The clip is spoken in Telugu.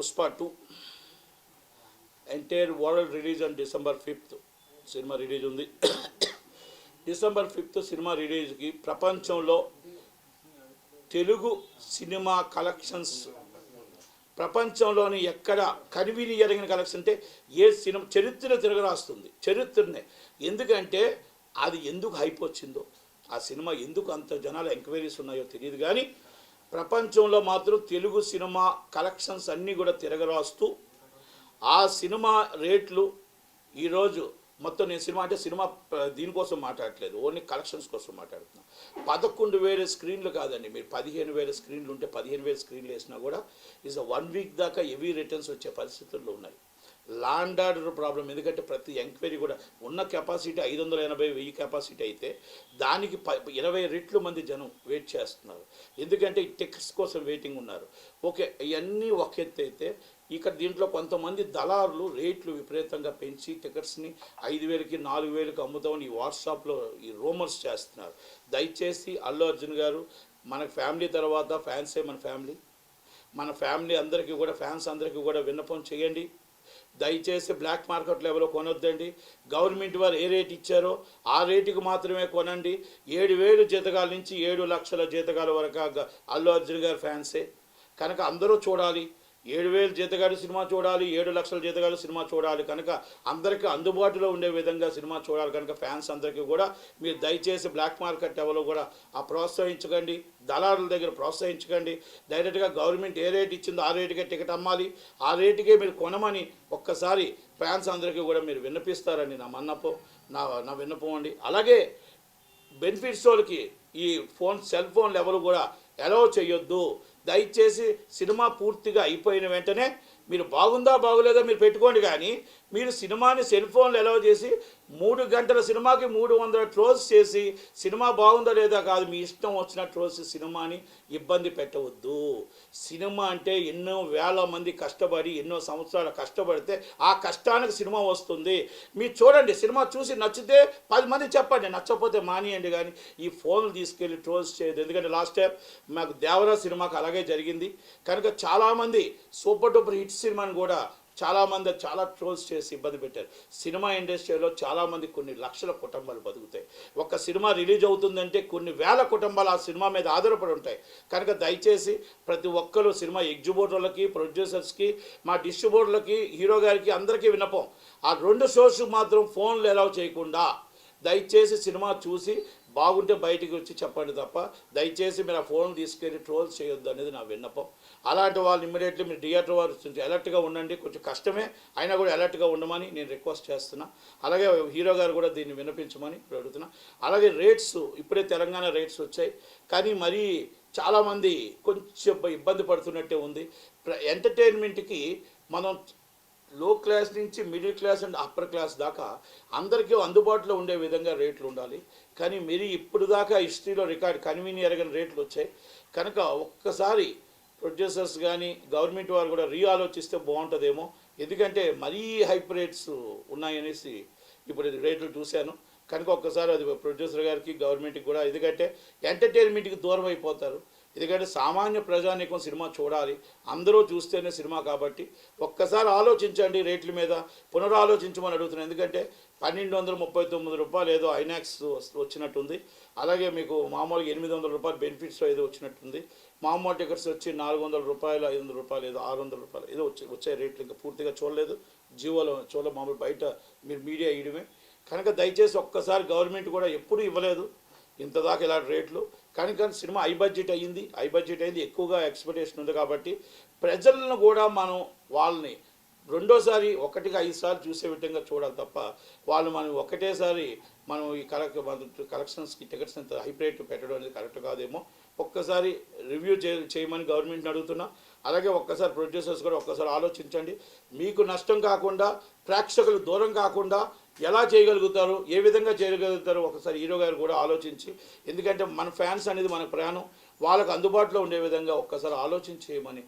Pushpa 2 entire world release on December 5th cinema release ఉంది. December 5th సినిమా రిలీజ్కి ప్రపంచంలో తెలుగు సినిమా కలెక్షన్స్ ప్రపంచంలోని ఎక్కడ కనివిని ఎరగిన కలెక్షన్ అంటే ఏ సినిమా చరిత్ర తిరగరాస్తుంది చరిత్రనే. ఎందుకంటే అది ఎందుకు హైప్ వచ్చిందో, ఆ సినిమా ఎందుకు అంత జనాల ఎంక్వైరీస్ ఉన్నాయో తెలియదు, కానీ ప్రపంచంలో మాత్రం తెలుగు సినిమా కలెక్షన్స్ అన్నీ కూడా తిరగరాస్తూ ఆ సినిమా రేట్లు ఈరోజు మొత్తం నేను సినిమా అంటే సినిమా దీనికోసం మాట్లాడట్లేదు, ఓన్లీ కలెక్షన్స్ కోసం మాట్లాడుతున్నాను. 11,000 స్క్రీన్లు కాదండి, మీరు 15,000 స్క్రీన్లు ఉంటే 15,000 స్క్రీన్లు వేసినా కూడా ఈజ్ 1 వీక్ దాకా హెవీ రిటర్న్స్ వచ్చే పరిస్థితుల్లో ఉన్నాయి. లా అండ్ ఆర్డర్ ప్రాబ్లం, ఎందుకంటే ప్రతి ఎంక్వైరీ కూడా ఉన్న కెపాసిటీ 580,000 కెపాసిటీ అయితే దానికి 20 రెట్లు మంది జనం వెయిట్ చేస్తున్నారు, ఎందుకంటే టికెట్స్ కోసం వెయిటింగ్ ఉన్నారు. ఓకే, ఇవన్నీ ఒక ఎత్తు అయితే ఇక్కడ దీంట్లో కొంతమంది దళారులు రేట్లు విపరీతంగా పెంచి టికెట్స్ని 5,000కి 4,000కి అమ్ముతామని ఈ వాట్సాప్లో ఈ రూమర్స్ చేస్తున్నారు. దయచేసి అల్లు అర్జున్ గారు, మన ఫ్యామిలీ తర్వాత ఫ్యాన్సే మన ఫ్యామిలీ అందరికీ కూడా, ఫ్యాన్స్ అందరికీ కూడా విన్నపం చేయండి. దయచేసి బ్లాక్ మార్కెట్ లెవెల్లో కొనొద్దండి. గవర్నమెంట్ వారు ఏ రేట్ ఇచ్చారో ఆ రేటుకి మాత్రమే కొనండి. 7,000 జీతగాల నుంచి 7 లక్షల జీతగాల వరకు అల్లు అర్జున్ గారు ఫ్యాన్సే కనుక అందరూ చూడాలి. 7,000 జీతగాడి సినిమా చూడాలి, 7 లక్షల జీతగాడి సినిమా చూడాలి కనుక అందరికీ అందుబాటులో ఉండే విధంగా సినిమా చూడాలి కనుక ఫ్యాన్స్ అందరికీ కూడా మీరు దయచేసి బ్లాక్ మార్కెట్ లెవెల్లో కూడా ప్రోత్సహించకండి, దళారుల దగ్గర ప్రోత్సహించకండి. డైరెక్ట్గా గవర్నమెంట్ ఏ రేట్ ఇచ్చిందో ఆ రేటుకే టికెట్ అమ్మాలి, ఆ రేటుకే మీరు కొనమని ఒక్కసారి ఫ్యాన్స్ అందరికీ కూడా మీరు విన్నపిస్తారని నా విన్నపం అండి. అలాగే బెనిఫిట్స్ వాళ్ళకి ఈ సెల్ ఫోన్లు ఎవరు కూడా అలౌ చేయొద్దు. దయచేసి సినిమా పూర్తిగా అయిపోయిన వెంటనే మీరు బాగుందా బాగులేదా మీరు పెట్టుకోండి, కానీ మీరు సినిమాని సెల్ ఫోన్లు అలౌ చేసి 3 గంటల సినిమాకి 300 ట్రోల్స్ చేసి సినిమా బాగుందా లేదా కాదు, మీ ఇష్టం వచ్చిన ట్రోల్స్ సినిమాని ఇబ్బంది పెట్టవద్దు. సినిమా అంటే ఎన్నో వేల మంది కష్టపడి ఎన్నో సంవత్సరాలు కష్టపడితే ఆ కష్టానికి సినిమా వస్తుంది. మీరు చూడండి, సినిమా చూసి నచ్చితే 10 మంది చెప్పండి, నచ్చకపోతే మానేయండి, కానీ ఈ ఫోన్లు తీసుకెళ్ళి ట్రోల్స్ చేయదు. ఎందుకంటే లాస్ట్ టైం మాకు దేవరా సినిమాకు అలాగే జరిగింది కనుక చాలామంది సూపర్ డూపర్ హిట్ సినిమాని కూడా చాలామంది చాలా ట్రోల్స్ చేసి ఇబ్బంది పెట్టారు. సినిమా ఇండస్ట్రీలో చాలామంది కొన్ని లక్షల కుటుంబాలు బతుకుతాయి. ఒక సినిమా రిలీజ్ అవుతుందంటే కొన్ని వేల కుటుంబాలు ఆ సినిమా మీద ఆధారపడి ఉంటాయి కనుక దయచేసి ప్రతి ఒక్కరు సినిమా ఎగ్జిబ్యూటర్లకి, ప్రొడ్యూసర్స్కి, మా డిస్ట్రిబ్యూటర్లకి, హీరో గారికి అందరికీ విన్నపం, ఆ 2 షోస్ మాత్రం ఫోన్లు అలౌ చేయకుండా దయచేసి సినిమా చూసి బాగుంటే బయటికి వచ్చి చెప్పండి తప్ప దయచేసి మీరు ఆ ఫోన్ తీసుకెళ్ళి ట్రోల్స్ చేయొద్దు అనేది నా విన్నపం. అలాంటి వాళ్ళు ఇమ్మీడియట్లీ మీరు థియేటర్ వారు అలర్ట్గా ఉండండి. కొంచెం కష్టమే అయినా కూడా అలర్ట్గా ఉండమని నేను రిక్వెస్ట్ చేస్తున్నా. అలాగే హీరో గారు కూడా దీన్ని వినిపించమని అడుగుతున్నా. అలాగే రేట్స్ ఇప్పుడే తెలంగాణ రేట్స్ వచ్చాయి, కానీ మరీ చాలామంది కొంచెం ఇబ్బంది పడుతున్నట్టే ఉంది. ఎంటర్టైన్మెంట్కి మనం లో క్లాస్ నుంచి middle class and upper class దాకా అందరికీ అందుబాటులో ఉండే విధంగా రేట్లు ఉండాలి, కానీ మీరు ఇప్పుడు దాకా హిస్టరీలో రికార్డ్ కన్వీని ఎరగని రేట్లు వచ్చాయి కనుక ఒక్కసారి ప్రొడ్యూసర్స్ కానీ గవర్నమెంట్ వారు కూడా ఆలోచిస్తే బాగుంటుందేమో. ఎందుకంటే మరీ హైప్ రేట్స్ ఉన్నాయనేసి ఇప్పుడు రేట్లు చూశాను కనుక ఒక్కసారి అది ప్రొడ్యూసర్ గారికి గవర్నమెంట్కి కూడా, ఎందుకంటే ఎంటర్టైన్మెంట్కి దూరం అయిపోతారు. ఎందుకంటే సామాన్య ప్రజానీకం సినిమా చూడాలి, అందరూ చూస్తేనే సినిమా కాబట్టి ఒక్కసారి ఆలోచించండి రేట్ల మీద, పునరాలోచించమని అడుగుతున్నాను. ఎందుకంటే 1,239 రూపాయలు ఏదో ఐనాక్స్ వచ్చినట్టుంది, అలాగే మీకు మామూలుగా 800 రూపాయలు బెనిఫిట్స్ ఏదో వచ్చినట్టుంది, మామూలు టికెట్స్ వచ్చి 400 రూపాయలు, 500 రూపాయలు ఏదో 600 రూపాయలు ఏదో వచ్చే రేట్లు ఇంకా పూర్తిగా చూడలేదు, జియోలో మామూలు బయట మీరు మీడియా ఇయడమే కనుక దయచేసి ఒక్కసారి గవర్నమెంట్ కూడా ఎప్పుడూ ఇవ్వలేదు ఇంత దాకా ఇలాంటి రేట్లు. కానీ సినిమా హై బడ్జెట్ అయ్యింది, ఎక్కువగా ఎక్స్పెక్టేషన్ ఉంది కాబట్టి ప్రజలను కూడా మనం వాళ్ళని రెండోసారి 1కి 5 సార్లు చూసే విధంగా చూడాలి తప్ప మనం ఒకటేసారి మనం ఈ కలెక్షన్స్కి టికెట్స్ అంత హై రేట్ పెట్టడం అనేది కరెక్ట్ కాదేమో. ఒక్కసారి రివ్యూ చేయమని గవర్నమెంట్ని అడుగుతున్నా. అలాగే ఒక్కసారి ప్రొడ్యూసర్స్ కూడా ఒక్కసారి ఆలోచించండి, మీకు నష్టం కాకుండా ప్రేక్షకులు దూరం కాకుండా ఎలా చేయగలుగుతారు, ఏ విధంగా చేయగలుగుతారు ఒకసారి హీరో గారు కూడా ఆలోచించి, ఎందుకంటే మన ఫ్యాన్స్ అనేది మన ప్రాణం, వాళ్ళకు అందుబాటులో ఉండే విధంగా ఒక్కసారి ఆలోచించేయమని